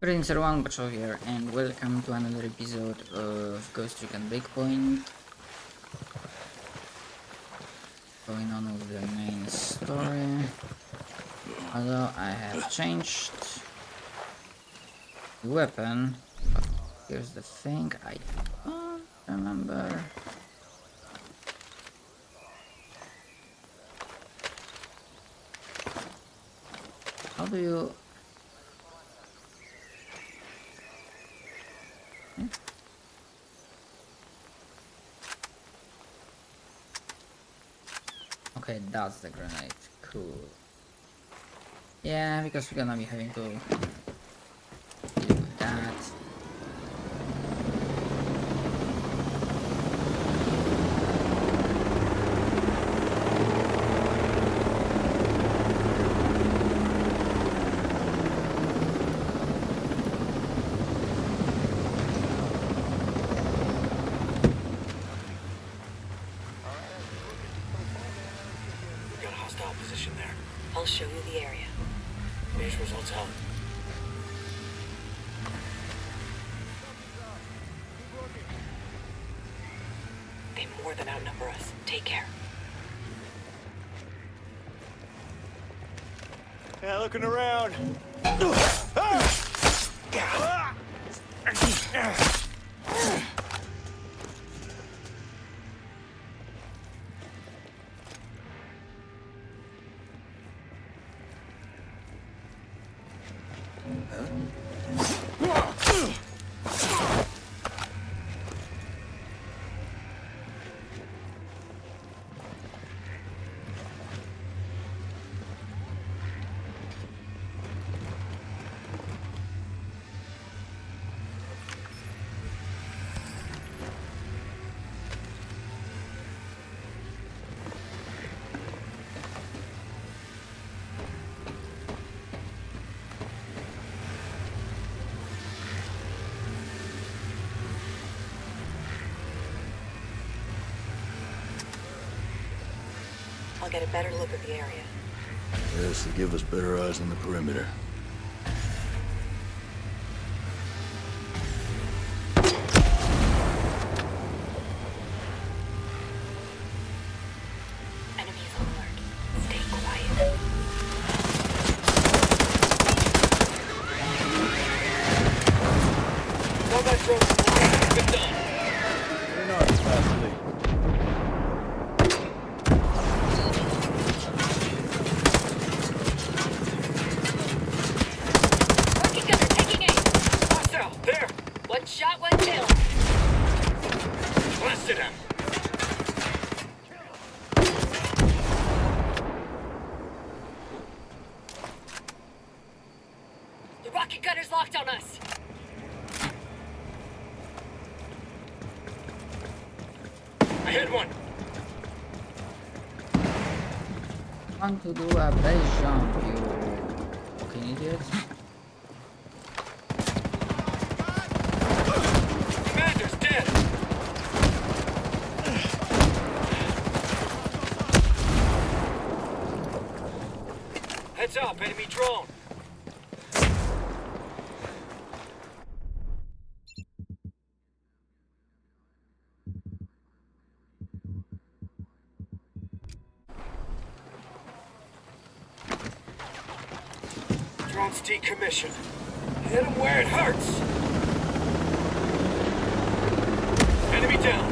Greetings everyone, Bacho here, and welcome to another episode of Ghost Recon Breakpoint. Going on with the main story. Although I have changed the weapon, but here's the thing, I don't remember. How do you... Okay, that's the grenade. Cool. Yeah, because we're gonna be having to deal with that. Position there. I'll show you the area. These results help. They more than outnumber us. Take care. Yeah, looking around. I'll get a better look at the area. Yes, to give us better eyes on the perimeter. Enemies on alert. Stay quiet. Nomad drone. Good done. Turn on fastly. Rocket gunner taking aim. Hostile. There. One shot, one kill. Blasted him. The rocket gunner's locked on us. I hit one. Want to do a base jump, you fucking idiots. Commander's dead. Heads up, enemy drone. Drone's decommissioned. Hit him where it hurts. Enemy down.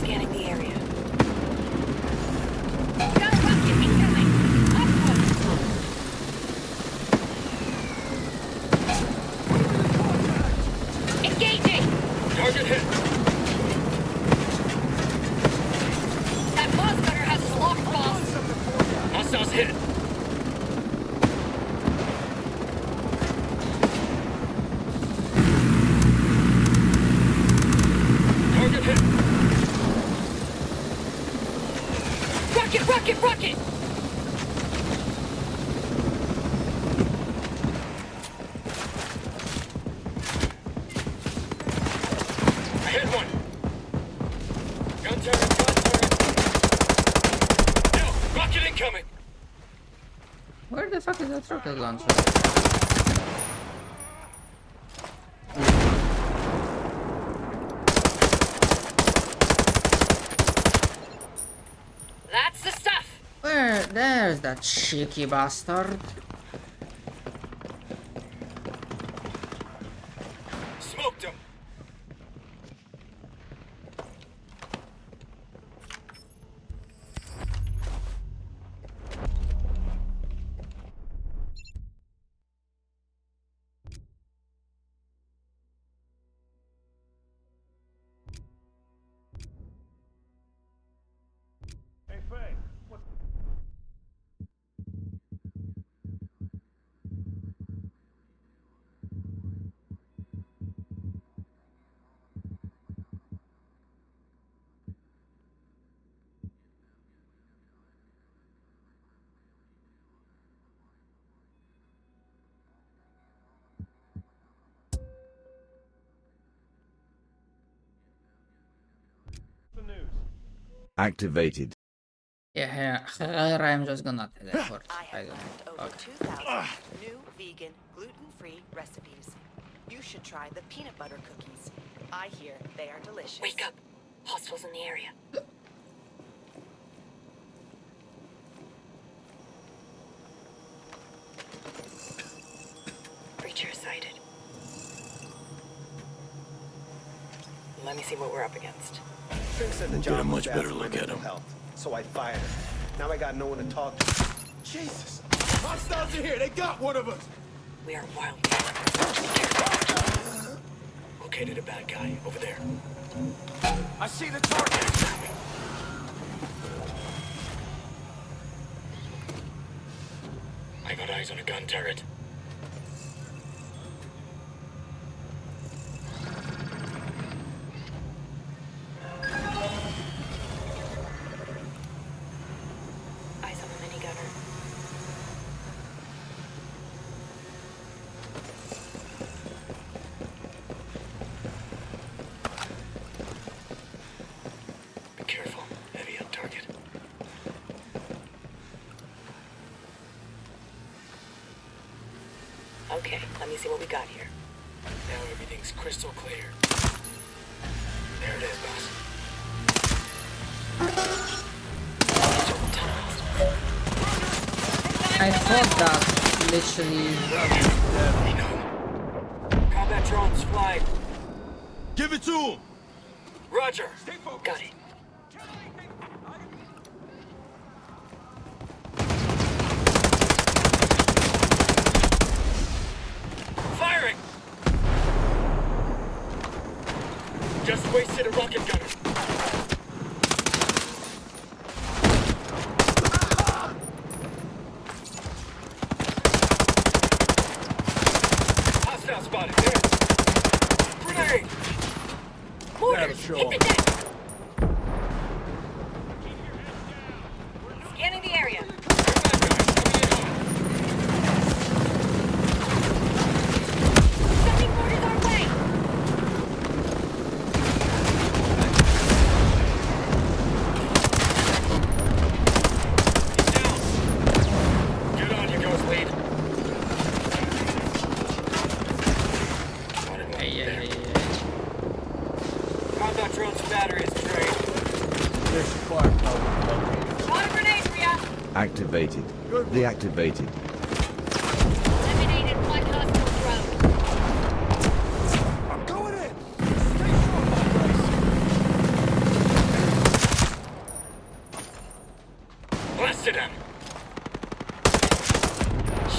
Scanning the area. Got a rocket incoming. Upward. Engaging. Target hit. That boss gunner has us locked, boss. Hostiles hit. Rocket, rocket! I hit one. Gun turret, gun turret. No, rocket incoming. Where the fuck is that rocket launcher? That's the stuff! Where? There's that cheeky bastard. Smoked him. Hey, Faye. What? The news. Activated. Yeah, here I'm just gonna teleport. I I have don't learned know. over Okay. 2,000 new vegan, gluten-free recipes. You should try the peanut butter cookies. I hear they are delicious. Wake up. Hostiles in the area. Breacher sighted. Let me see what we're up against. Fink said the We'll get job a was much bad better for my look at mental him. health, so I fired her. Now I got no one to talk to. Jesus. Hostiles are here. They got one of us. We are wild. Located a bad guy over there. I see the target. I got eyes on a gun turret. Eyes on the minigunner. Be careful. Heavy on target. Okay, let me see what we got here. Now everything's crystal clear. There it is, boss. I thought that literally. We know. Combat drones flying. Give it to him! Roger. Got it. Firing! Just wasted a rocket gunner. Hostile spotted. There. Grenade! Mortars! show Hit the deck! Scanning the area. Sending mortars our way! Get on, you ghost lead. Hey. Combat drone's battery is drained. There's supply cover. Got a grenade for ya! Activated. Deactivated. Eliminated one hostile drone. I'm going in. Stay strong, my guys. Blasted him.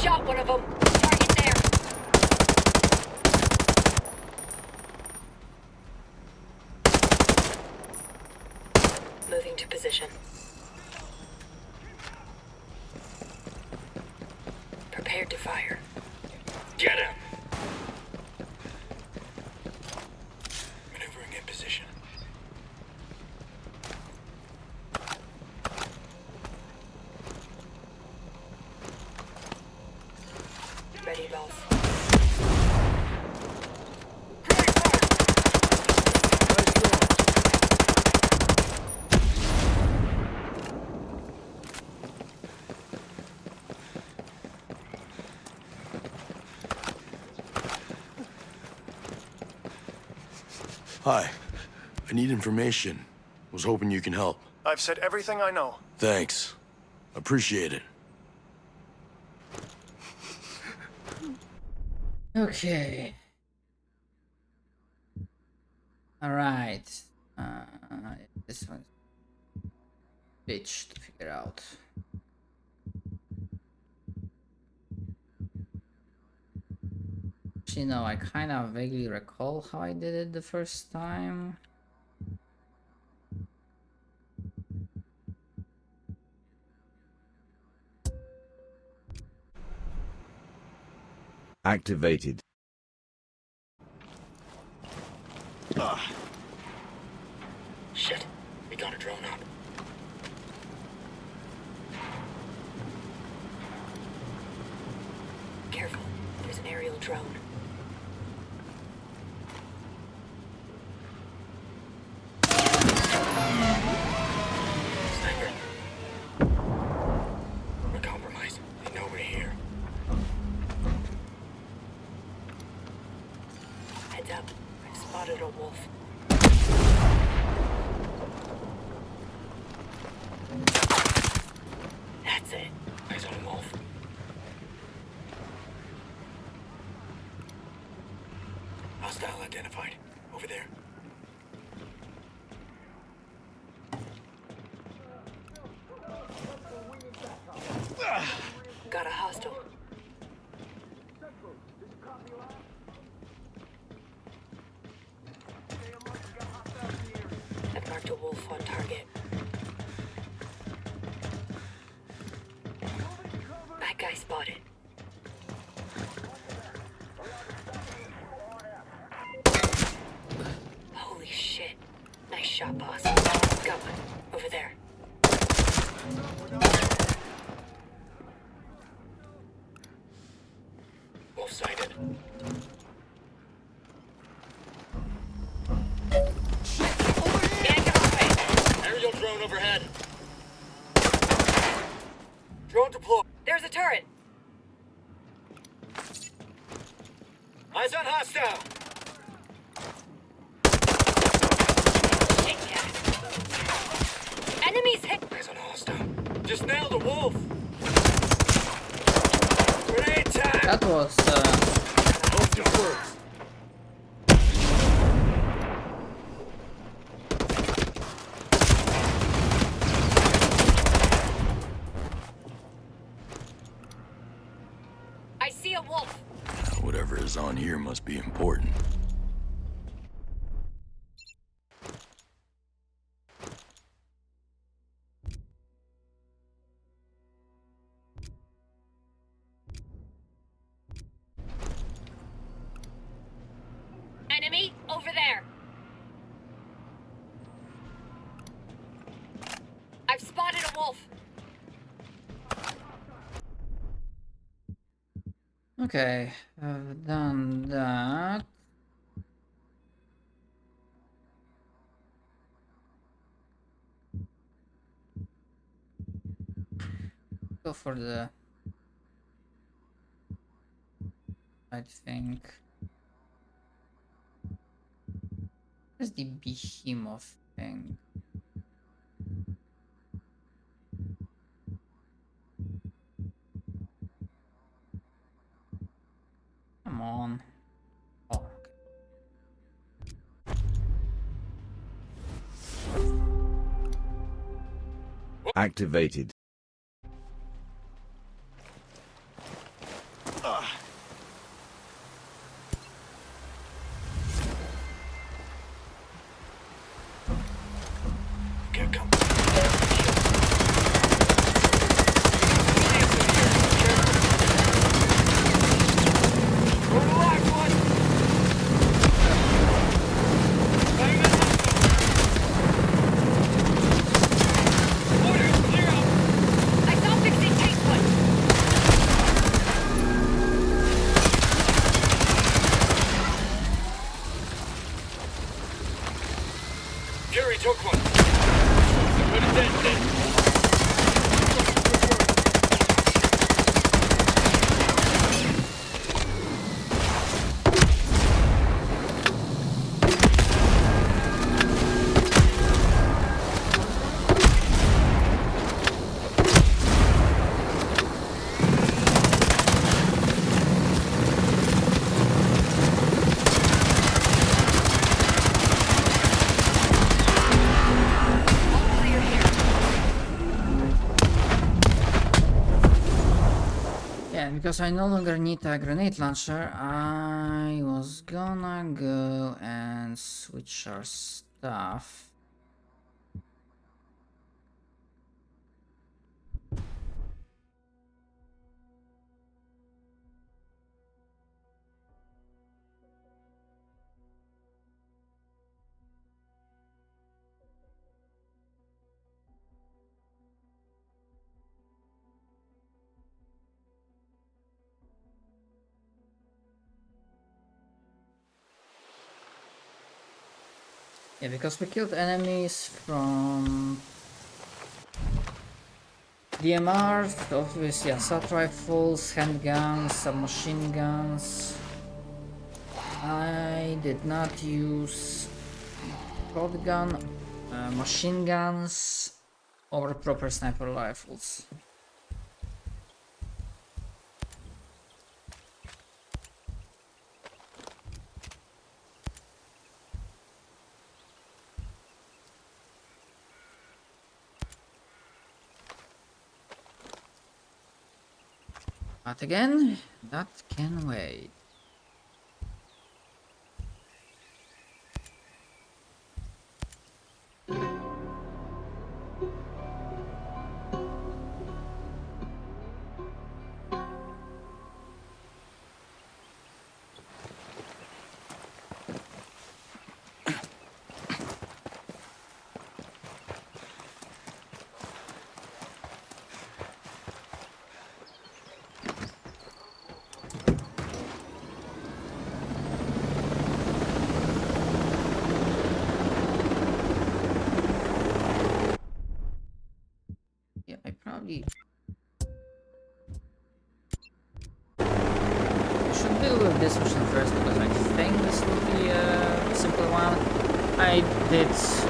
Shot one of them. Target there. Moving to position. Prepared to fire. Get him. Maneuvering in position. Hi. I need information. Was hoping you can help. I've said everything I know. Thanks. Appreciate it. Okay. Alright. This one's bitch to figure out. Actually, no, I kind of vaguely recall how I did it the first time. Activated. Shit, we got a drone up. Careful. There's an aerial drone. Sniper. We're compromised. They know we're here. Heads up. I've spotted a wolf. That's it. Eyes on wolf. Hostile identified. Over there. Got a hostile. I've marked a wolf on target. That guy spotted. Holy shit. Nice shot, boss. Got one. Over there. Wolf sighted. Get away! Aerial drone overhead. Drone deployed. There's a turret! Eyes on hostile. Take that. Enemies hit! Eyes on hostile. Just nailed a wolf. Grenade time. That was Hope this works. I see a wolf! Whatever is on here must be important. Enemy over there! I've spotted a wolf! okay. I've done that. Go for the, I think. Where's the behemoth thing? Come on. Oh, okay. Activated. Okay, come. I saw 16 Casewood! Fury took one. Put it dead. because I no longer need a grenade launcher, I was gonna go and switch our stuff. Yeah, because we killed enemies from DMR, obviously assault rifles, handguns, submachine guns. I did not use shotgun, machine guns, or proper sniper rifles. But again, that can wait. Yeah, I probably should deal with this mission first because I think this will be a simple one. I did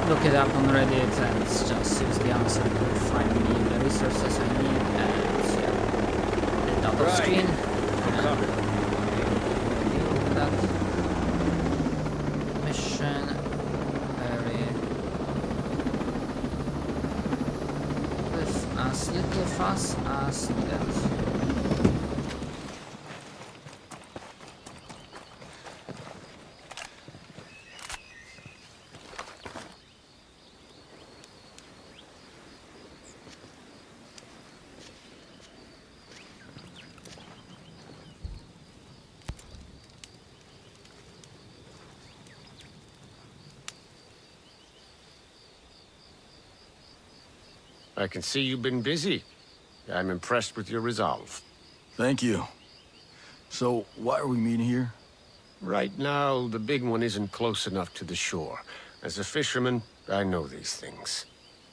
look it up on Reddit and it's just use the answer to find me the resources I need and yeah, the dot of screen. I'm coming. Deal with that mission very with as little fuss as needed. I can see you've been busy. I'm impressed with your resolve. Thank you. So, why are we meeting here? Right now, the big one isn't close enough to the shore. As a fisherman, I know these things.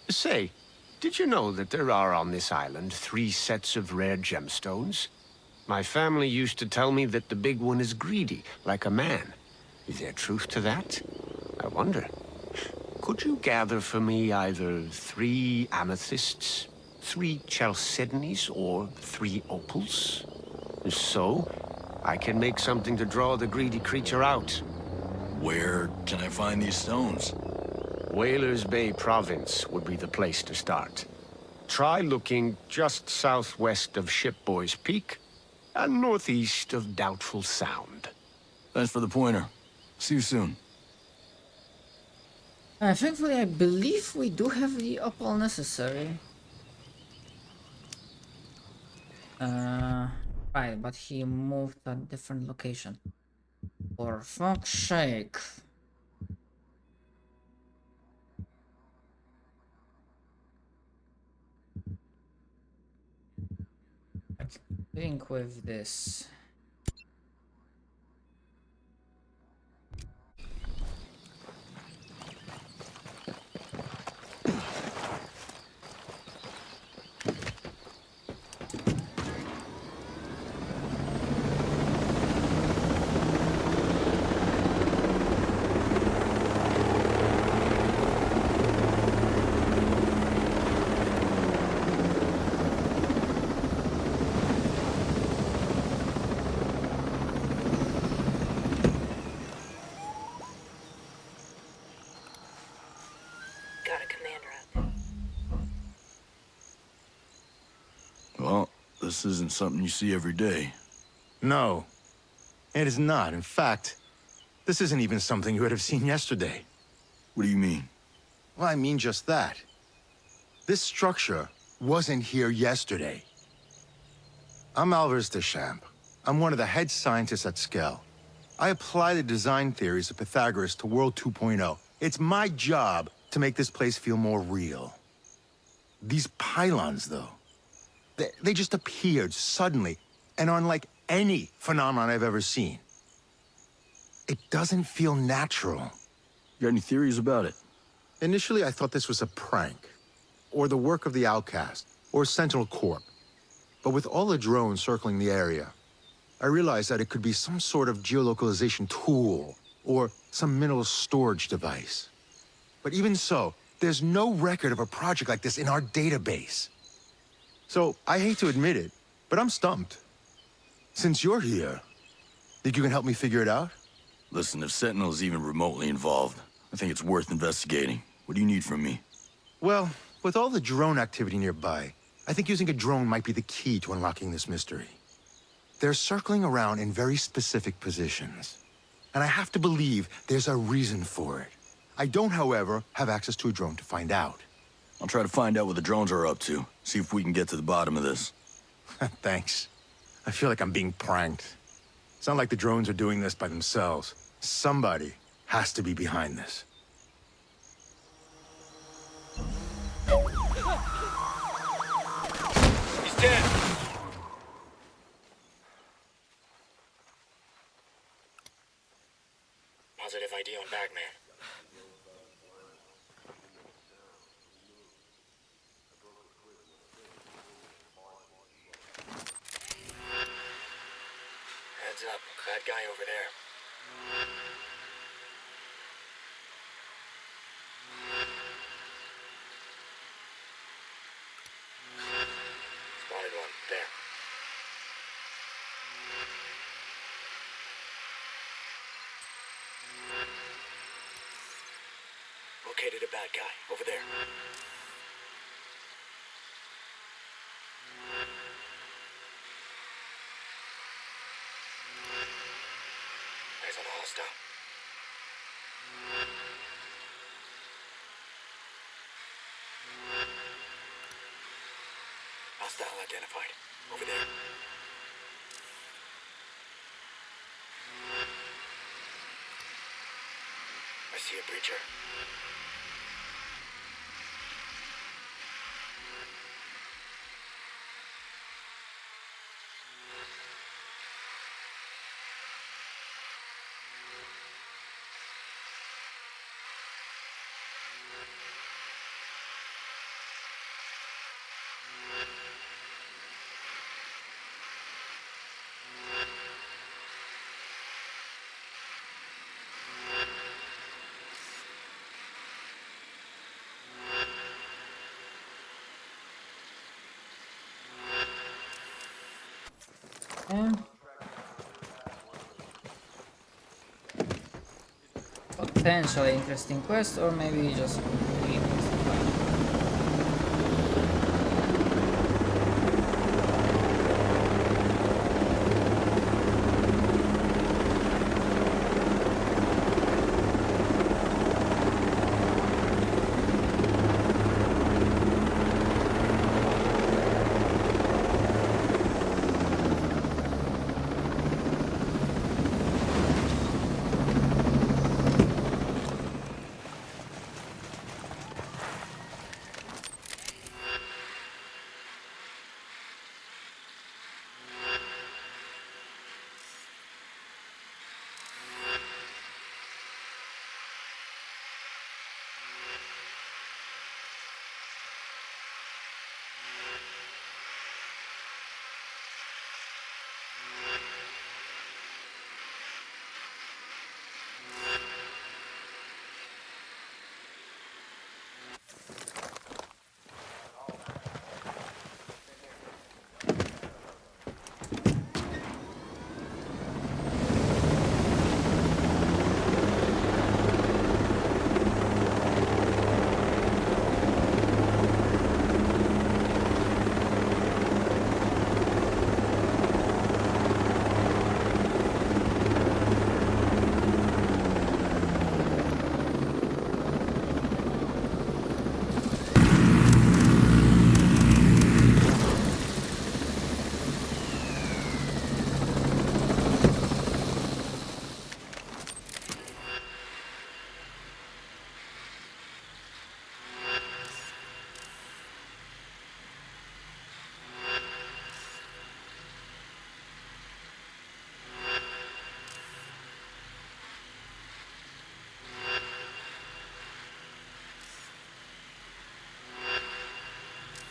Say, did you know that there are on this island 3 sets of rare gemstones? My family used to tell me that the big one is greedy, like a man. Is there truth to that? I wonder. Could you gather for me either 3 amethysts, 3 chalcedonies, or 3 opals? If so, I can make something to draw the greedy creature out. Where can I find these stones? Whalers Bay Province would be the place to start. Try looking just southwest of Shipboy's Peak and northeast of Doubtful Sound. Thanks for the pointer. See you soon. Thankfully, I believe we do have the opal necessary. Right, but he moved to a different location. For fuck's sake. I think with this. This isn't something you see every day. No, it is not. In fact, this isn't even something you would have seen yesterday. What do you mean? Well, I mean just that. This structure wasn't here yesterday. I'm Alvarez Deschamps. I'm one of the head scientists at Skell. I apply the design theories of Pythagoras to World 2.0. It's my job to make this place feel more real. These pylons, though, they just appeared suddenly and unlike any phenomenon I've ever seen. It doesn't feel natural. You got any theories about it? Initially, I thought this was a prank, or the work of the Outcast, or Sentinel Corp. But with all the drones circling the area, I realized that it could be some sort of geolocalization tool, or some mineral storage device. But even so, there's no record of a project like this in our database. So, I hate to admit it, but I'm stumped. Since you're here, think you can help me figure it out? Listen, if Sentinel's even remotely involved, I think it's worth investigating. What do you need from me? Well, with all the drone activity nearby, I think using a drone might be the key to unlocking this mystery. They're circling around in very specific positions. And I have to believe there's a reason for it. I don't, however, have access to a drone to find out. I'll try to find out what the drones are up to. See if we can get to the bottom of this. Thanks. I feel like I'm being pranked. It's not like the drones are doing this by themselves. Somebody has to be behind this. He's dead. Positive ID on Bagman. Heads up, bad guy over there. Spotted one, there. Located a bad guy, over there. Eyes on the hostile. Hostile identified. Over there. I see a breacher. Yeah. Potentially interesting quest, or maybe just completely interesting quest.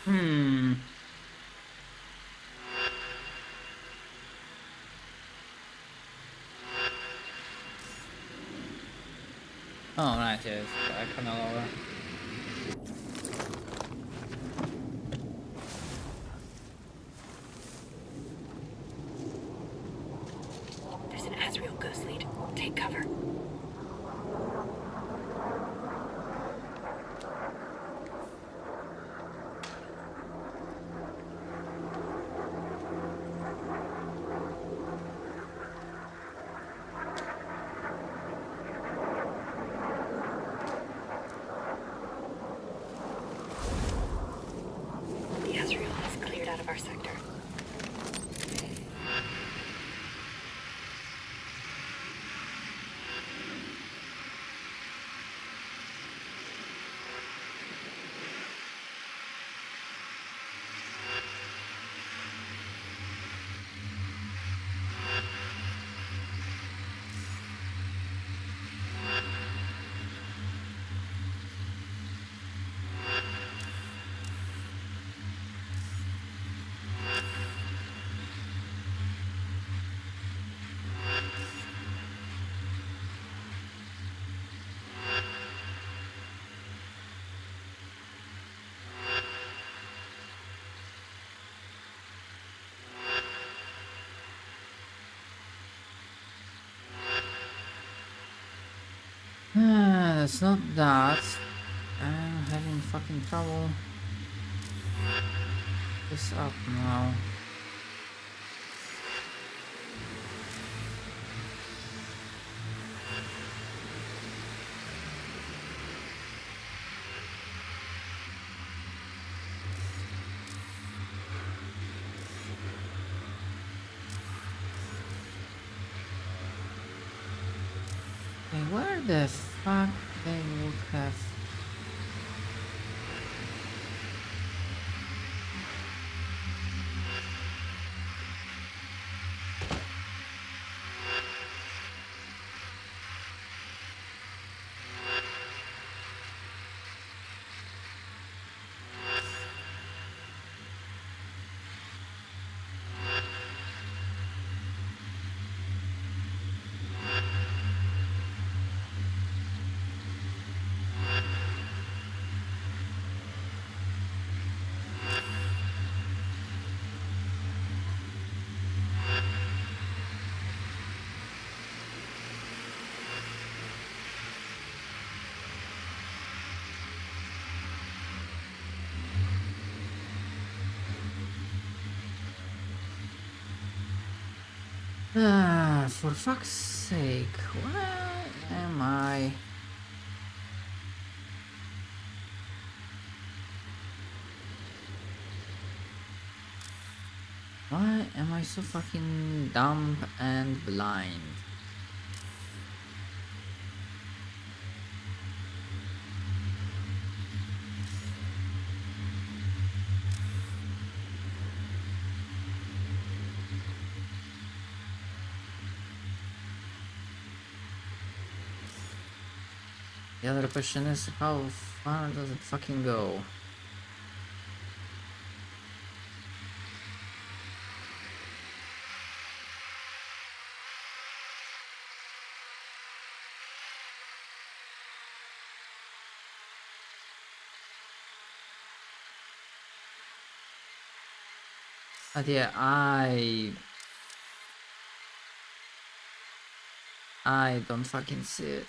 Hmm. Oh, right, yes, I can over. There's an Azrael ghost lead. Take cover. The Azrael has cleared out of our sector. That's not that. I'm having fucking trouble. This up now. Okay, where the fuck they would have? For fuck's sake, where am I? Why am I so fucking dumb and blind? The other question is, how far does it fucking go? But yeah, I don't fucking see it.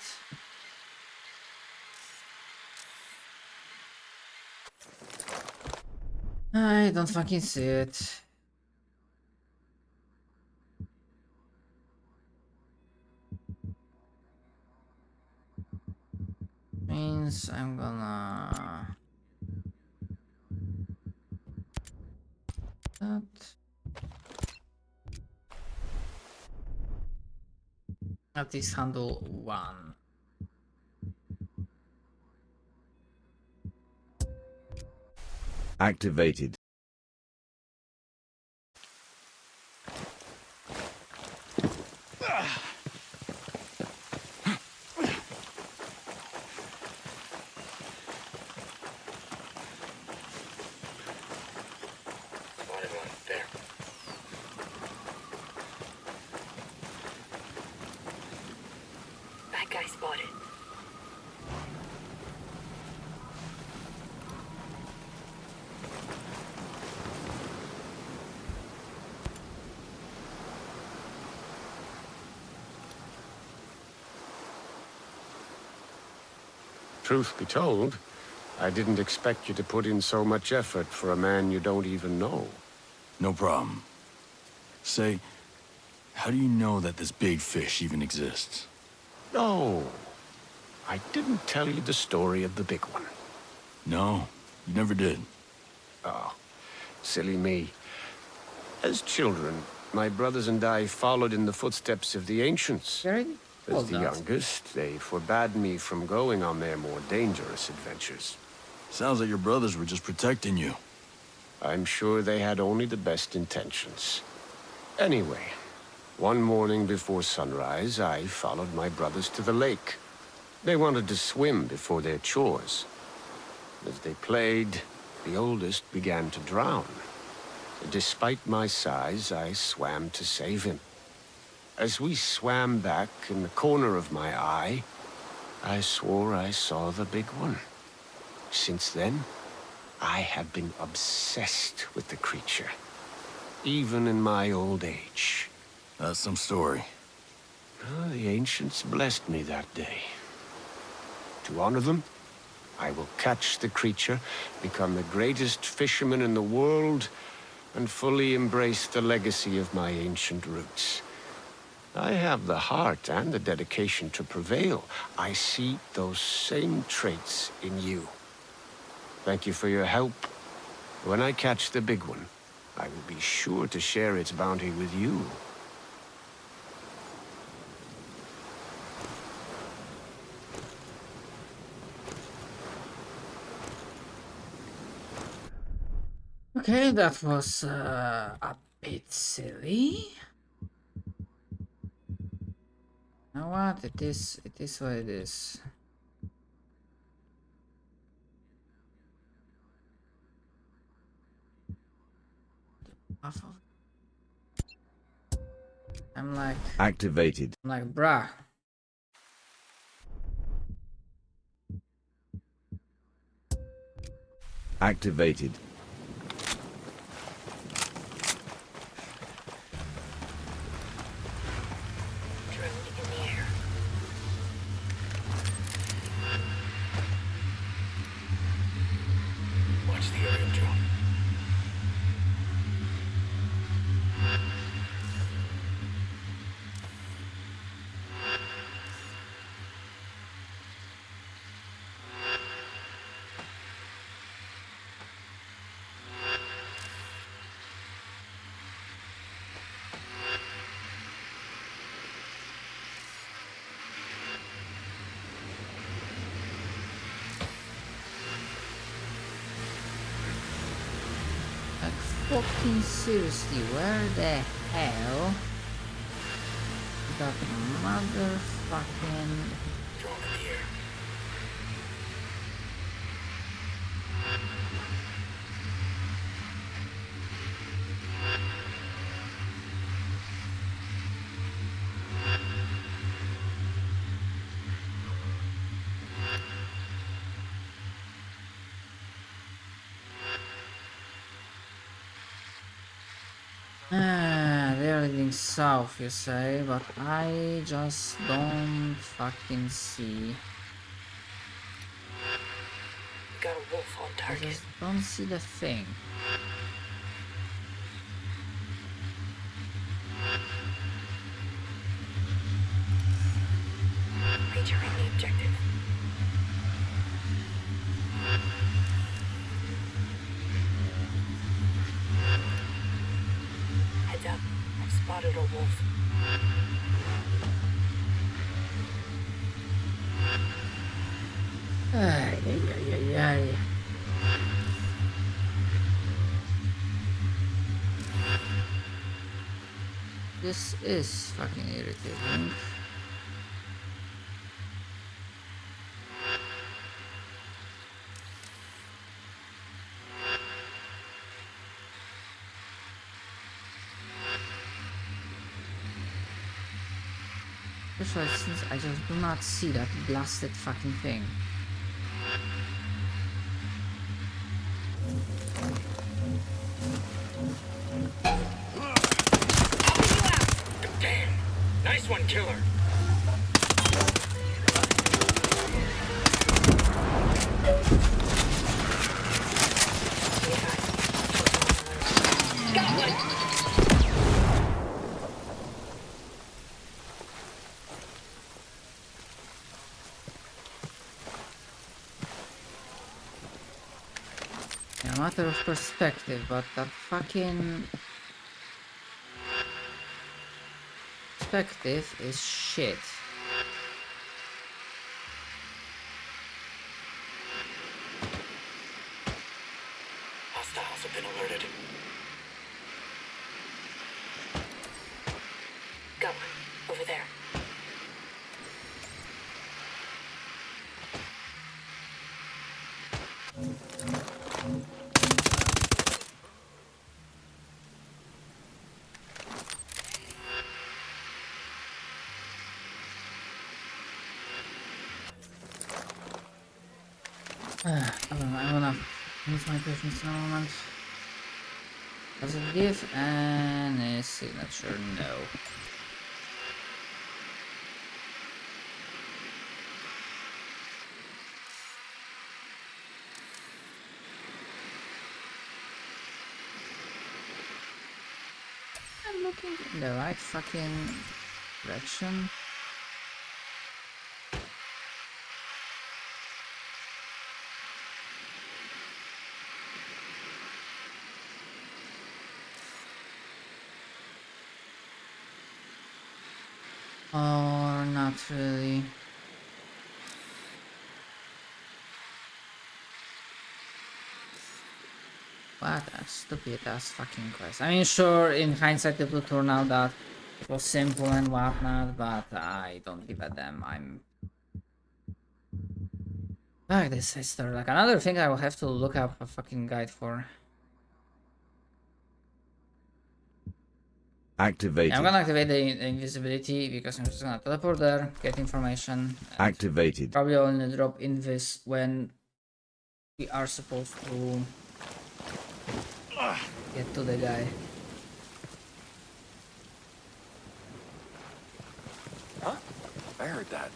I don't fucking see it. Means I'm gonna that. At least handle one. Activated. Truth be told, I didn't expect you to put in so much effort for a man you don't even know. No problem. Say, how do you know that this big fish even exists? No, I didn't tell you the story of the big one. No, you never did. Oh, silly me. As children, my brothers and I followed in the footsteps of the ancients. Very As well the done. youngest, they forbade me from going on their more dangerous adventures. Sounds like your brothers were just protecting you. I'm sure they had only the best intentions. Anyway, one morning before sunrise, I followed my brothers to the lake. They wanted to swim before their chores. As they played, the oldest began to drown. Despite my size, I swam to save him. As we swam back, in the corner of my eye, I swore I saw the big one. Since then, I have been obsessed with the creature, even in my old age. That's some story. The ancients blessed me that day. To honor them, I will catch the creature, become the greatest fisherman in the world, and fully embrace the legacy of my ancient roots. I have the heart and the dedication to prevail. I see those same traits in you. Thank you for your help. When I catch the big one, I will be sure to share its bounty with you. Okay, that was a bit silly. You know what? It is what it is. I'm like, Activated. bruh. Activated. Drone in the air. Watch the aerial drone. Like, fucking seriously, where the hell that motherfucking... Drone in the air. They're leading south, you say, but I just don't fucking see. Got a wolf on I target. just don't see the thing. Returning the objective. Heads up. I've spotted a wolf. Ay, ay, ay, ay, ay. This is fucking irritating. For instance, I just do not see that blasted fucking thing. Damn! Nice one, killer! Yeah, matter of perspective, but that fucking perspective is shit. Hostiles have been alerted. Got one. Over there. I wanna use my patience in a moment. Does it give any signature? No. I'm looking in the right fucking direction. Or not really. What a stupid ass fucking quest. I mean, sure, in hindsight it will turn out that it was simple and whatnot, but I don't give a damn. I'm like this sister. Like another thing I will have to look up a fucking guide for. Activated. Yeah, I'm gonna activate the invisibility because I'm just gonna teleport there, get information. Activated. Probably only drop invis when we are supposed to get to the guy. Huh? I heard that.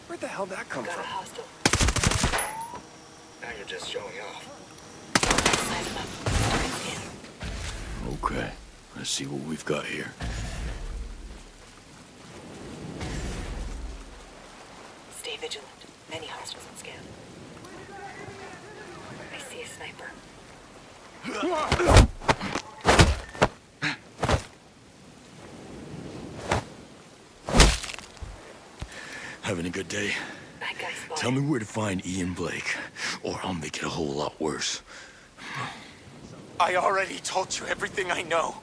Where'd the hell that come Got a from? hostile. Now you're just showing off. Size him up. Target scan. Okay, let's see what we've got here. Stay vigilant. Many hostiles on scan. I see a sniper. Having a good day? Bad guy spotted. Tell me where to find Ian Blake, or I'll make it a whole lot worse. I already told you everything I know.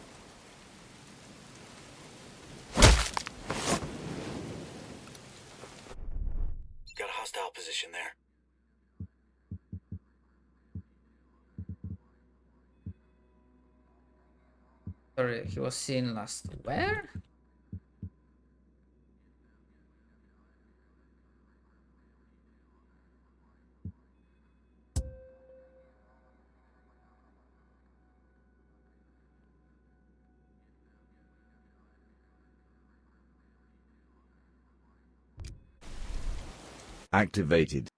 Got a hostile position there. Sorry, he was seen last where? Activated.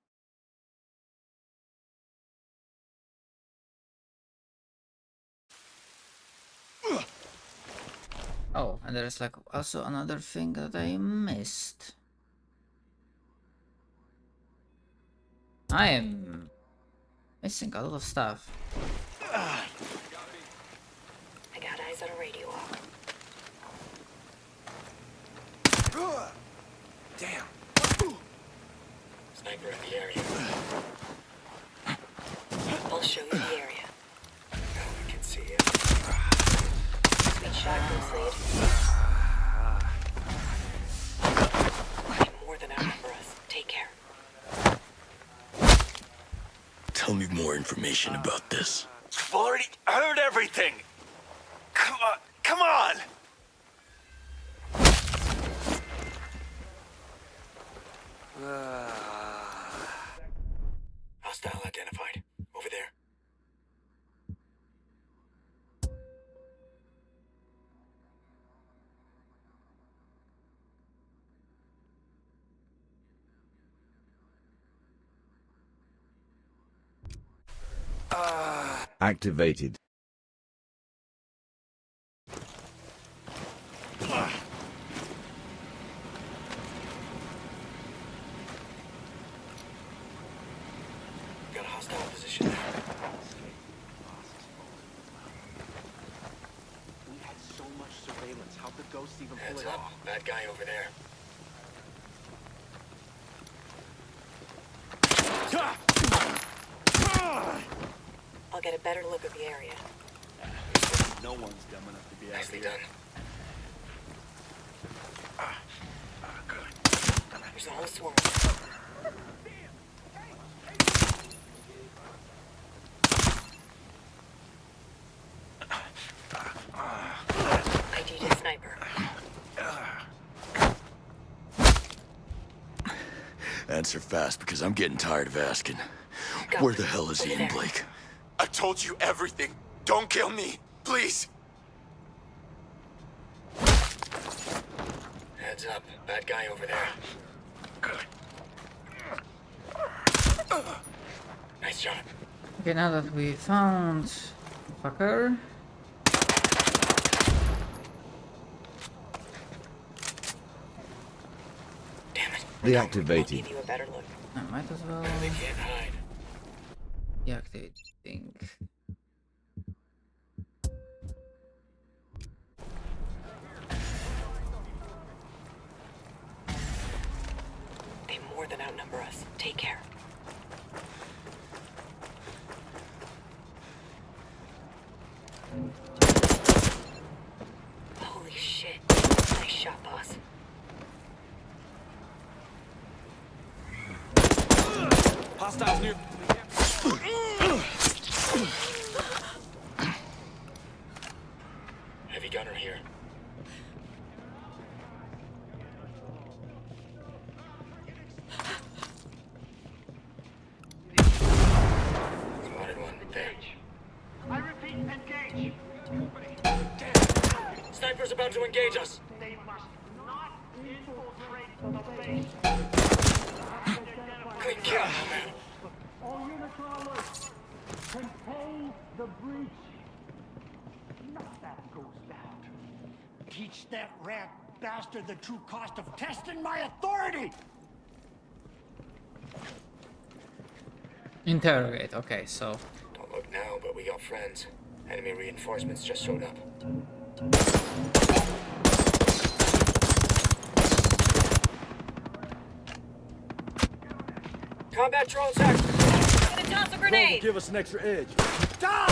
Oh, and there's like also another thing that I missed. I am missing a lot of stuff. I got eyes on a radio hawk. Damn. Sniper in the area. I'll show you the area. Now we can see it. Sweet shot, Ghost Lead. They more than outnumber us. Take care. Tell me more information about this. You've already heard everything. Come on, come on. Hostile identified. Over there. Activated. Got a hostile position there. We had so much surveillance. How could Ghost even pull Heads it up. off? Bad guy over there. I'll get a better look at the area. No one's dumb enough to be out Nicely here. done. There's a whole swarm. I need a sniper. Answer fast, because I'm getting tired of asking. Go. Where the hell is Over Ian there. Blake? I told you everything. Don't kill me, please. Heads up. Bad guy over there. Nice shot. Okay, now that we found fucker. Damn it. Deactivated. I'll give you a better look. I might as well They can't hide. deactivate. They more than outnumber us. Take care. Holy shit. Nice shot, boss. Hostiles near. Heavy gunner here. Spotted one. There. I repeat, engage. Sniper's about to engage us. They must not infiltrate the base. Clean kill, Nomad. All units are alert. Contain the breach. Knock that ghost out. Teach that rat bastard the true cost of testing my authority. Interrogate. Okay, so Don't look now, but we got friends. Enemy reinforcements just showed up. Combat drones active. Gonna toss a grenade! Give us an extra edge. Shot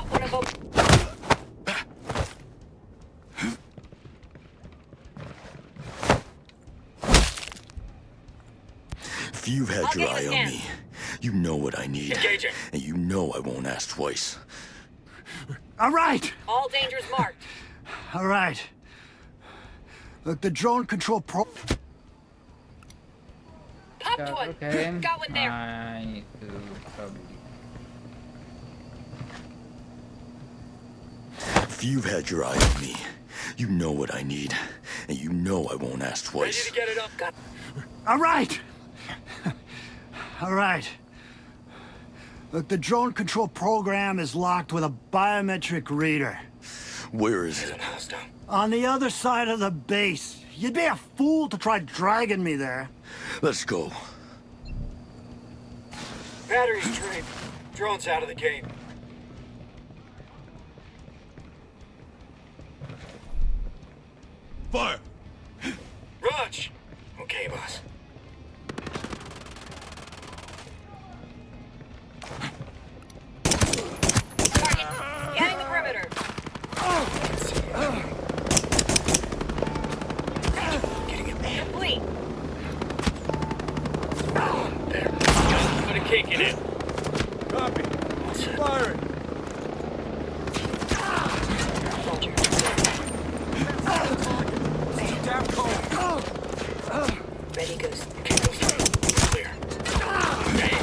one of them. If you've had I'll your get eye you on a me, you know what I need. Engaging. And you know I won't ask twice. All right. All dangers marked. All right. Look, the drone control pro. Popped got, one. okay. Got one there. I need to probably. If you've had your eye on me, you know what I need. And you know I won't ask Ready twice. to get it up. Got All right. All right. Look, the drone control program is locked with a biometric reader. Where is There's it? an hostile. On the other side of the base. You'd be a fool to try dragging me there. Let's go. Batteries drained. Drone's out of the game. Fire! Raj! Okay, boss. target. Scanning the perimeter. Getting it there. Complete. There. Put a kick in it. Copy. Firing. Soldier. Down cold. Ready, Ghost. Clear. Bang.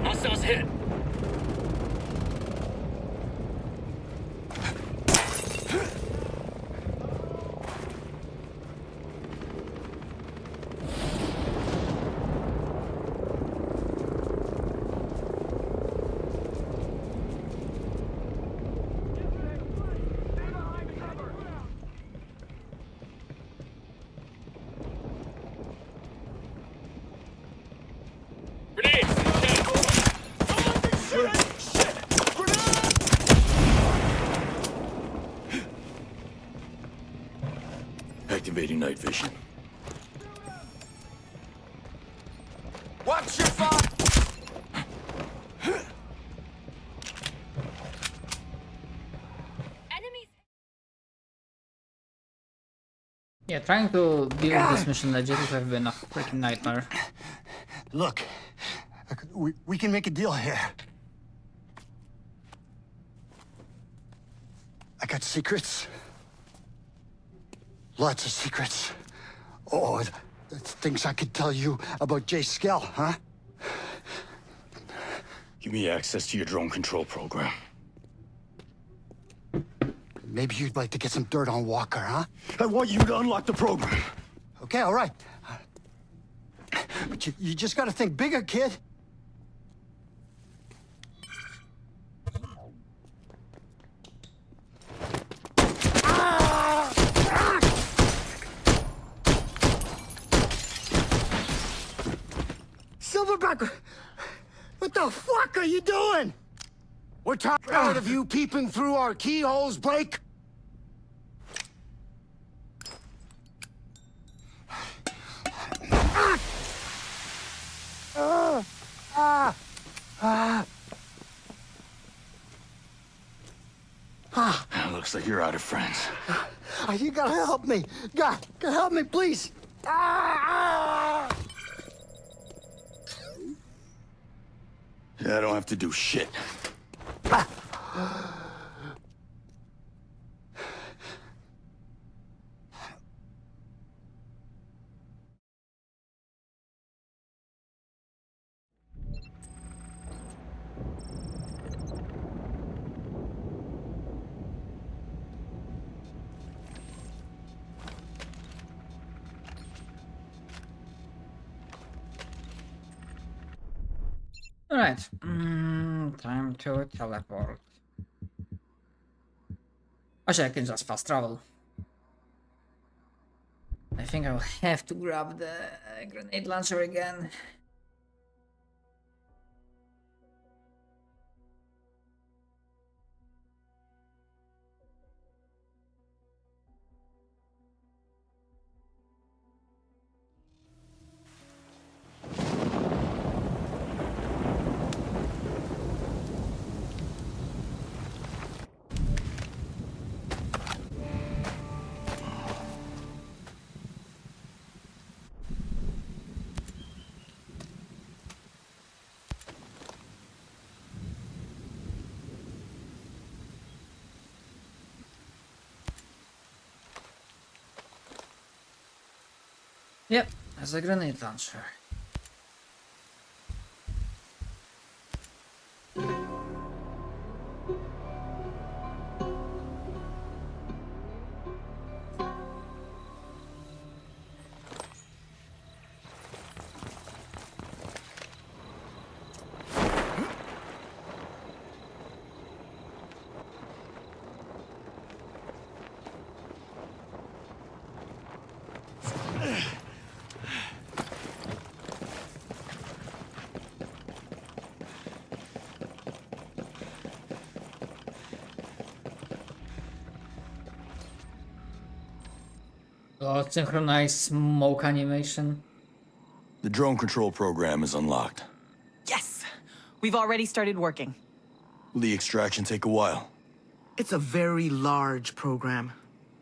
Hostiles hit. Activating night vision. Watch your fire! Enemies. Yeah, trying to build this mission legit would have been a freaking nightmare. Look, we can make a deal here. I got secrets. Lots of secrets. Oh, things I could tell you about Jace Skell, huh? Give me access to your drone control program. Maybe you'd like to get some dirt on Walker, huh? I want you to unlock the program. Okay, all right. But you just gotta think bigger, kid. Silverback, what the fuck are you doing? We're tired of you peeping through our keyholes, Blake. Looks like you're out of friends. You gotta help me. God, help me, please. Yeah, I don't have to do shit. Alright, time to teleport. Actually, I can just fast travel. I think I will have to grab the grenade launcher again. Yep, there's a grenade launcher. Oh, synchronized smoke animation. The drone control program is unlocked. Yes! We've already started working. Will the extraction take a while? It's a very large program.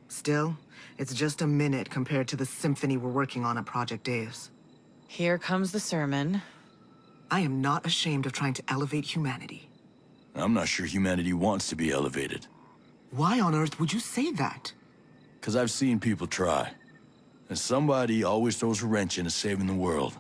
Still, it's just a minute compared to the symphony we're working on at Project Deus. Here comes the sermon. I am not ashamed of trying to elevate humanity. I'm not sure humanity wants to be elevated. Why on earth would you say that? Because I've seen people try. And somebody always throws a wrench into saving the world.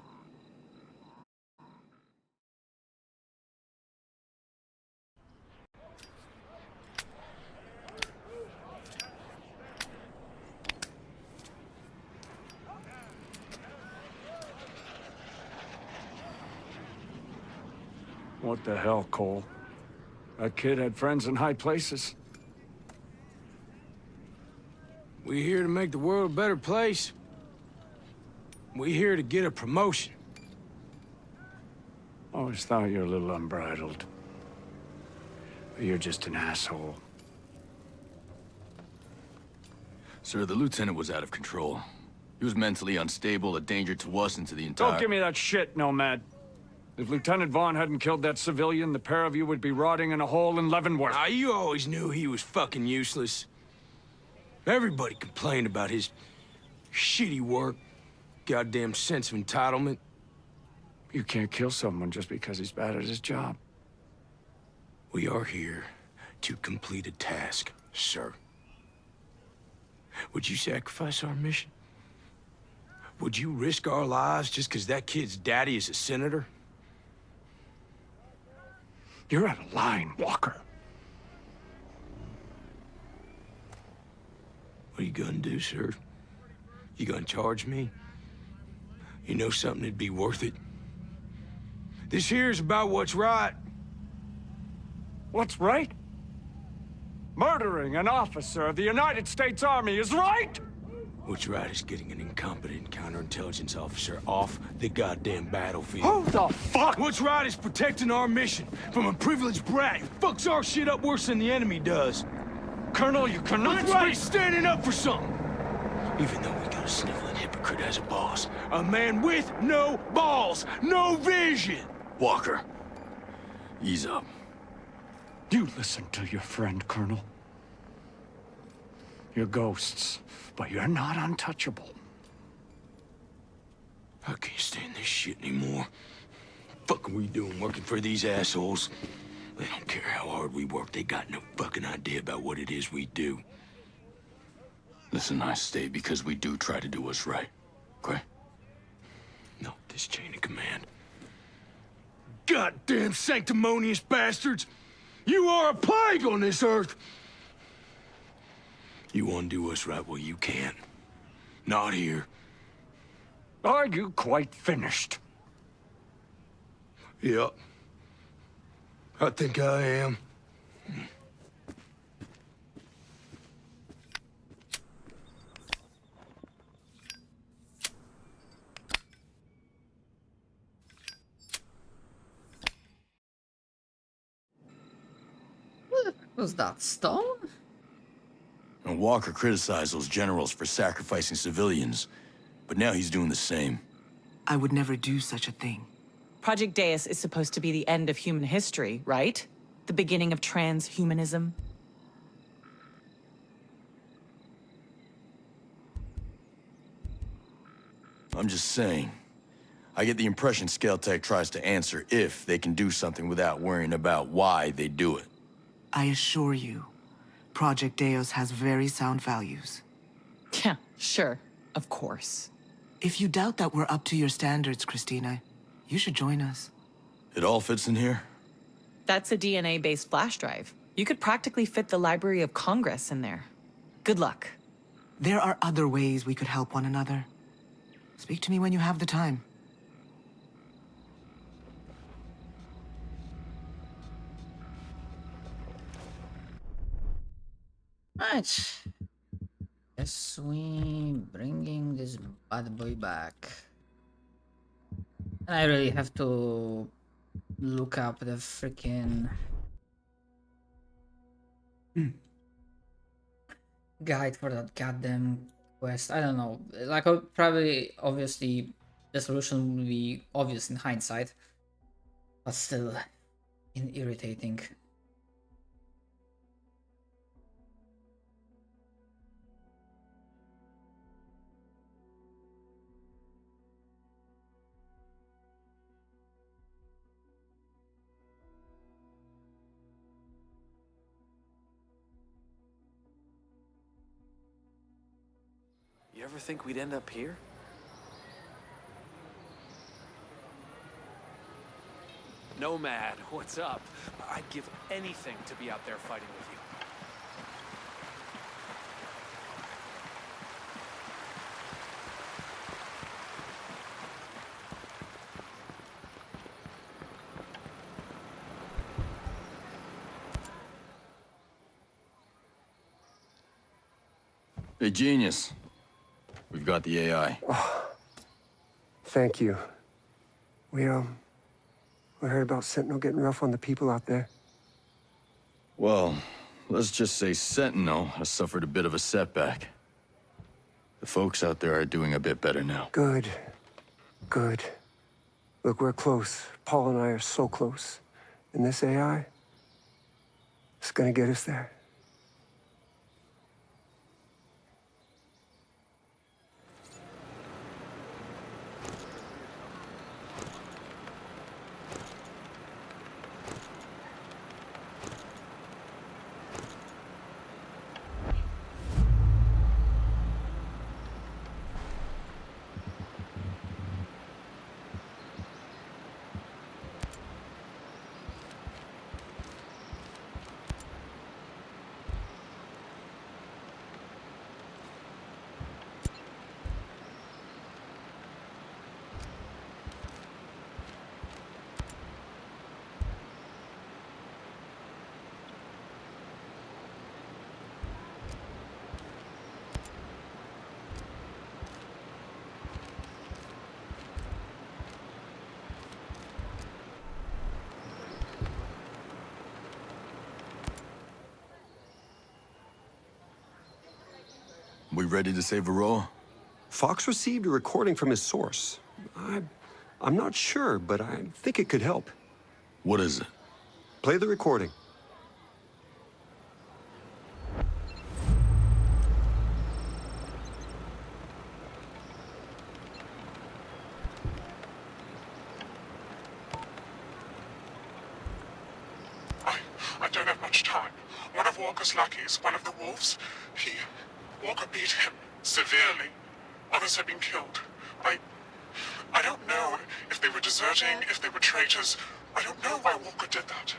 What the hell, Cole? That kid had friends in high places. We here to make the world a better place. We here to get a promotion. Always thought you were a little unbridled. But you're just an asshole. Sir, the lieutenant was out of control. He was mentally unstable, a danger to us and to the entire... Don't give me that shit, Nomad. If Lieutenant Vaughn hadn't killed that civilian, the pair of you would be rotting in a hole in Leavenworth. Ah, you always knew he was fucking useless. Everybody complained about his shitty work. Goddamn sense of entitlement. You can't kill someone just because he's bad at his job. We are here to complete a task, sir. Would you sacrifice our mission? Would you risk our lives just because that kid's daddy is a senator? You're out of line, Walker. What are you gonna do, sir? You gonna charge me? You know something that'd be worth it? This here's about what's right. What's right? Murdering an officer of the United States Army is right? What's right is getting an incompetent counterintelligence officer off the goddamn battlefield. Who the fuck? What's right is protecting our mission from a privileged brat who fucks our shit up worse than the enemy does. Colonel, you cannot What's right is standing up for something. Even though we got a sniveling hypocrite as a boss. A man with no balls, no vision. Walker, ease up. You listen to your friend, Colonel. You're ghosts, but you're not untouchable. I can't stand this shit anymore. Fuck are we doing working for these assholes? They don't care how hard we work. They got no fucking idea about what it is we do. Listen, I stay because we do try to do what's right, okay? No, this chain of command. Goddamn sanctimonious bastards! You are a plague on this earth! You want to do what's right? Well, you can't. Not here. Are you quite finished? Yep. I think I am. What was that, stone? And Walker criticized those generals for sacrificing civilians, but now he's doing the same. I would never do such a thing. Project Deus is supposed to be the end of human history, right? The beginning of transhumanism. I'm just saying. I get the impression Skell-Tech tries to answer if they can do something without worrying about why they do it. I assure you, Project Deus has very sound values. Yeah, sure. Of course. If you doubt that we're up to your standards, Christina, you should join us. It all fits in here? That's a DNA-based flash drive. You could practically fit the Library of Congress in there. Good luck. There are other ways we could help one another. Speak to me when you have the time. Right. Guess we bringing this bad boy back. And I really have to look up the freaking guide for that goddamn quest. I don't know. Like, probably, obviously, the solution will be obvious in hindsight, but still irritating. You ever think we'd end up here? Nomad, what's up? I'd give anything to be out there fighting with you. Hey, genius. We've got the AI. Thank you. We heard about Sentinel getting rough on the people out there. Well, let's just say Sentinel has suffered a bit of a setback. The folks out there are doing a bit better now. Good. Good. Look, we're close. Paul and I are so close. And this AI, it's gonna get us there. We ready to save Auroa? Fox received a recording from his source. I'm not sure, but I think it could help. What is it? Play the recording. I don't have much time. One of Walker's lackeys, one of the wolves, Walker beat him severely. Others have been killed. I don't know if they were deserting, if they were traitors. I don't know why Walker did that.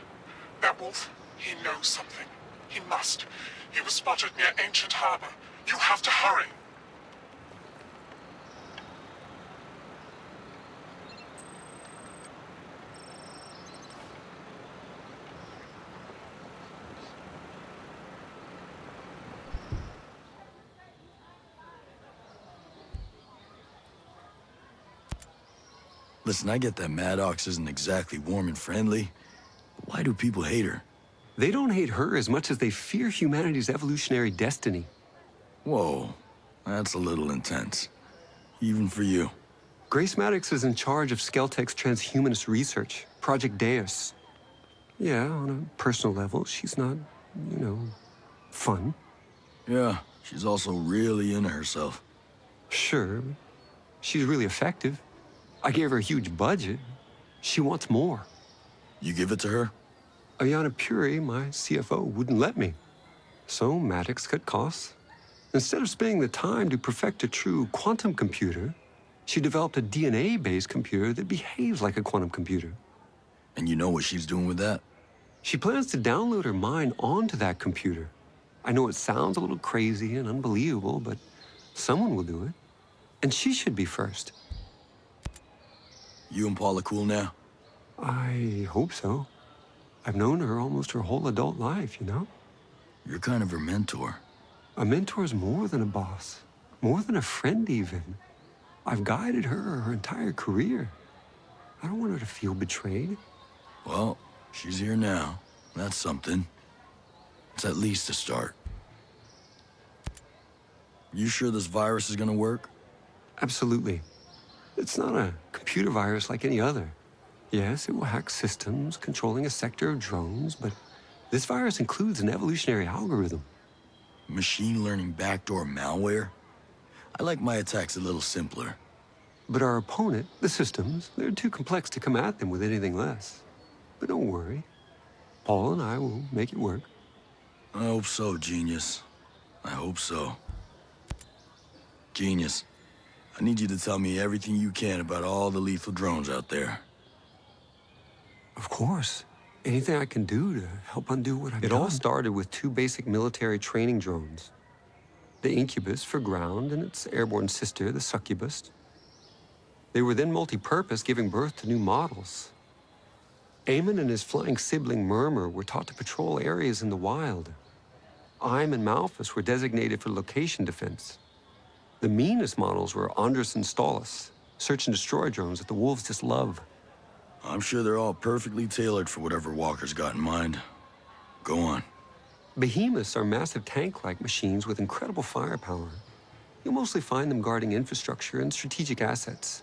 That wolf, he knows something. He must. He was spotted near Ancient Harbor. You have to hurry. Listen, I get that Maddox isn't exactly warm and friendly, but why do people hate her? They don't hate her as much as they fear humanity's evolutionary destiny. Whoa, that's a little intense. Even for you. Grace Maddox is in charge of Skelltech's transhumanist research, Project Deus. Yeah, on a personal level, she's not, fun. Yeah, she's also really into herself. Sure, she's really effective. I gave her a huge budget. She wants more. You give it to her? Ayana Puri, my CFO, wouldn't let me. So Maddox cut costs. Instead of spending the time to perfect a true quantum computer, she developed a DNA-based computer that behaves like a quantum computer. And you know what she's doing with that? She plans to download her mind onto that computer. I know it sounds a little crazy and unbelievable, but someone will do it. And she should be first. You and Paul are cool now? I hope so. I've known her almost her whole adult life, you know? You're kind of her mentor. A mentor's more than a boss. More than a friend, even. I've guided her entire career. I don't want her to feel betrayed. Well, she's here now. That's something. It's at least a start. You sure this virus is gonna work? Absolutely. It's not a computer virus like any other. Yes, it will hack systems, controlling a sector of drones, but this virus includes an evolutionary algorithm. Machine learning backdoor malware? I like my attacks a little simpler. But our opponent, the systems, they're too complex to come at them with anything less. But don't worry. Paul and I will make it work. I hope so, Genius. I hope so. Genius, I need you to tell me everything you can about all the lethal drones out there. Of course. Anything I can do to help undo what I've done. It all started with 2 basic military training drones. The Incubus for ground and its airborne sister, the Succubus. They were then multi-purpose, giving birth to new models. Eamon and his flying sibling Murmur were taught to patrol areas in the wild. Ime and Malphus were designated for location defense. The meanest models were Andrus and Stolas, search and destroy drones that the wolves just love. I'm sure they're all perfectly tailored for whatever Walker's got in mind. Go on. Behemoths are massive tank-like machines with incredible firepower. you'll mostly find them guarding infrastructure and strategic assets.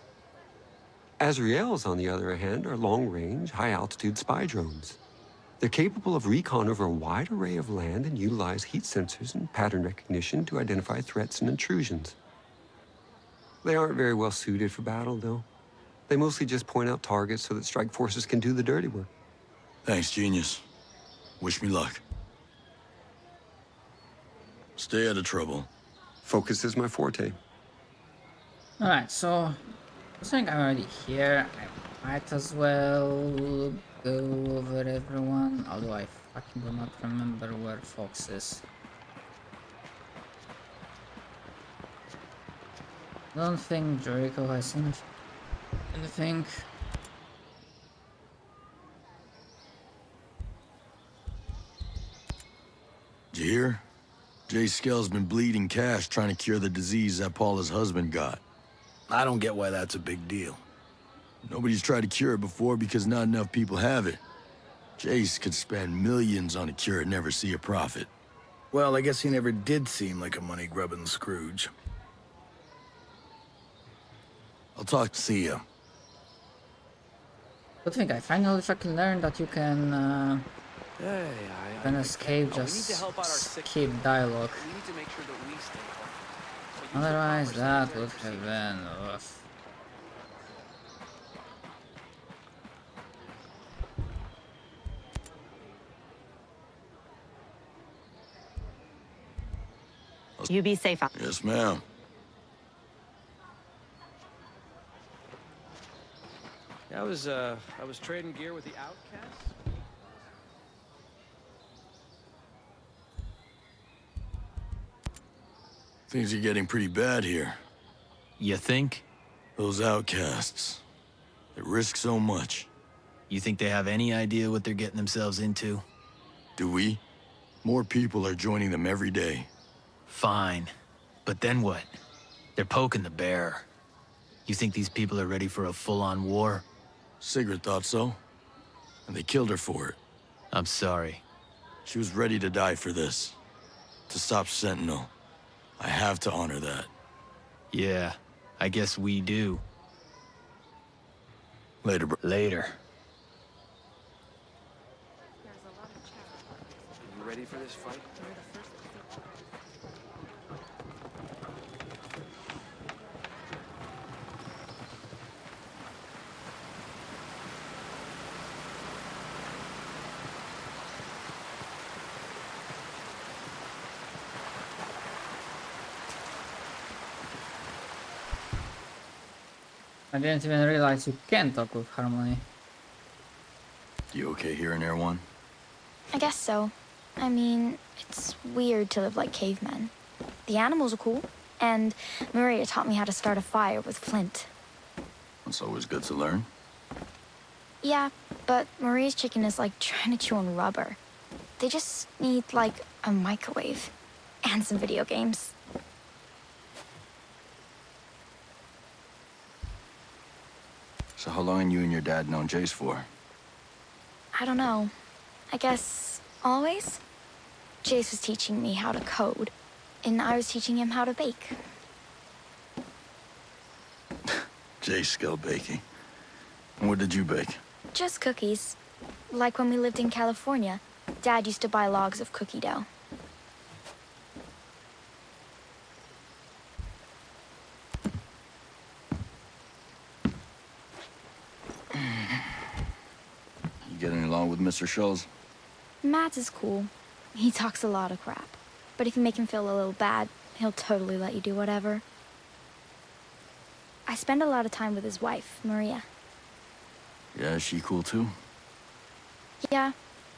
Azrael's, on the other hand, are long-range, high-altitude spy drones. They're capable of recon over a wide array of land and utilize heat sensors and pattern recognition to identify threats and intrusions. They aren't very well suited for battle, though. They mostly just point out targets so that strike forces can do the dirty work. Thanks, genius. Wish me luck. Stay out of trouble. Focus is my forte. Alright, so I think I'm already here. I might as well go over everyone, although I fucking do not remember where Fox is. Don't think Jericho has anything. Did you hear? Jace Skell's been bleeding cash trying to cure the disease that Paula's husband got. I don't get why that's a big deal. Nobody's tried to cure it before because not enough people have it. Jace could spend millions on a cure and never see a profit. Well, I guess he never did seem like a money-grubbing Scrooge. I'll talk to See ya. Good thing I finally fucking learned that you can escape, just skip dialogue. We need to make sure that we stay healthy. Otherwise, that would have been rough. You be safe out. Yes, ma'am. I was trading gear with the Outcasts. Things are getting pretty bad here. You think? Those outcasts. They risk so much. You think they have any idea what they're getting themselves into? Do we? More people are joining them every day. Fine. But then what? They're poking the bear. You think these people are ready for a full-on war? Sigrid thought so. And they killed her for it. I'm sorry. She was ready to die for this. To stop Sentinel. I have to honor that. Yeah, I guess we do. Later, bro. Later. You ready for this fight? I didn't even realize you can talk with Harmony. You okay here in Air One? I guess so. I mean, it's weird to live like cavemen. The animals are cool, and Maria taught me how to start a fire with flint. It's always good to learn. Yeah, but Maria's chicken is like trying to chew on rubber. They just need, like, a microwave and some video games. So how long you and your dad known Jace for? I don't know. I guess always? Jace was teaching me how to code, and I was teaching him how to bake. Jace Skell baking. And what did you bake? Just cookies. Like when we lived in California, Dad used to buy logs of cookie dough. You getting along with Mr. Schultz? Mads is cool. He talks a lot of crap. But if you make him feel a little bad, he'll totally let you do whatever. I spend a lot of time with his wife, Maria. Yeah, is she cool too? Yeah,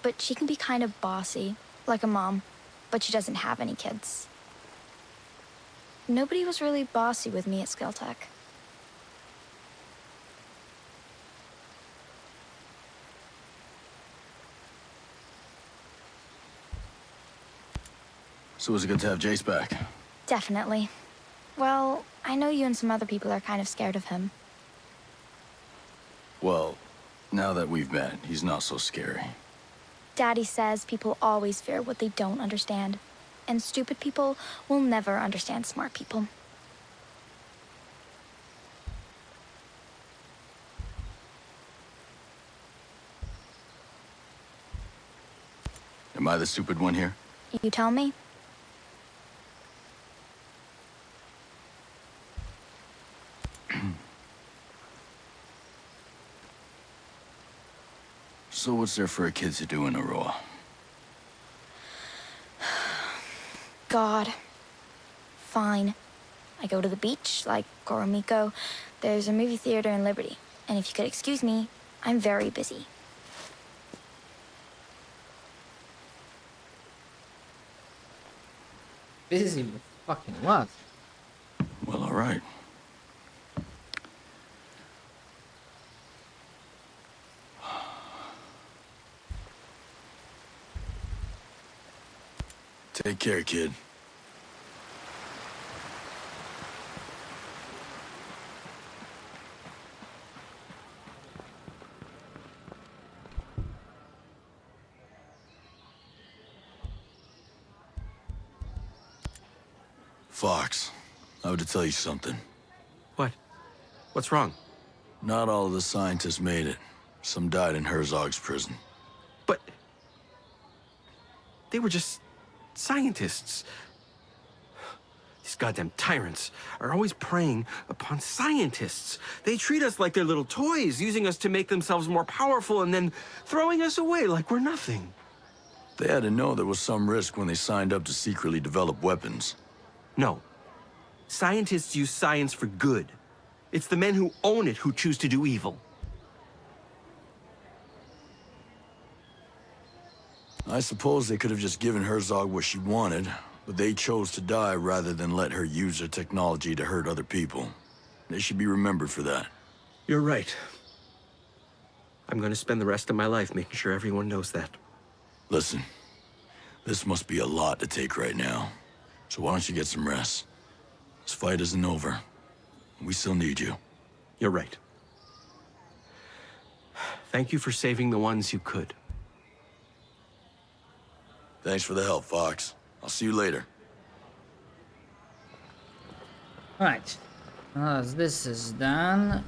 but she can be kind of bossy, like a mom, but she doesn't have any kids. Nobody was really bossy with me at Skelltech. So was it good to have Jace back? Definitely. Well, I know you and some other people are kind of scared of him. Well, now that we've met, he's not so scary. Daddy says people always fear what they don't understand. And stupid people will never understand smart people. Am I the stupid one here? You tell me? So what's there for a kid to do in Auroa? God. Fine. I go to the beach, like Goromiko. There's a movie theater in Liberty. And if you could excuse me, I'm very busy. Busy with fucking what? Well, all right. Take care, kid. Fox, I have to tell you something. What? What's wrong? Not all of the scientists made it. Some died in Herzog's prison. But they were just scientists. These goddamn tyrants are always preying upon scientists. They treat us like they're little toys, using us to make themselves more powerful and then throwing us away like we're nothing. They had to know there was some risk when they signed up to secretly develop weapons. No. Scientists use science for good. It's the men who own it who choose to do evil. I suppose they could have just given Herzog what she wanted, but they chose to die rather than let her use her technology to hurt other people. They should be remembered for that. You're right. I'm gonna spend the rest of my life making sure everyone knows that. Listen, this must be a lot to take right now. So why don't you get some rest? This fight isn't over. We still need you. You're right. Thank you for saving the ones you could. Thanks for the help, Fox. I'll see you later. Right. As this is done,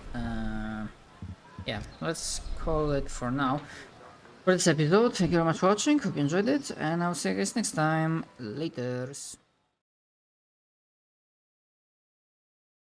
yeah, let's call it for now. For this episode, thank you very much for watching. Hope you enjoyed it, and I'll see you guys next time. Laters.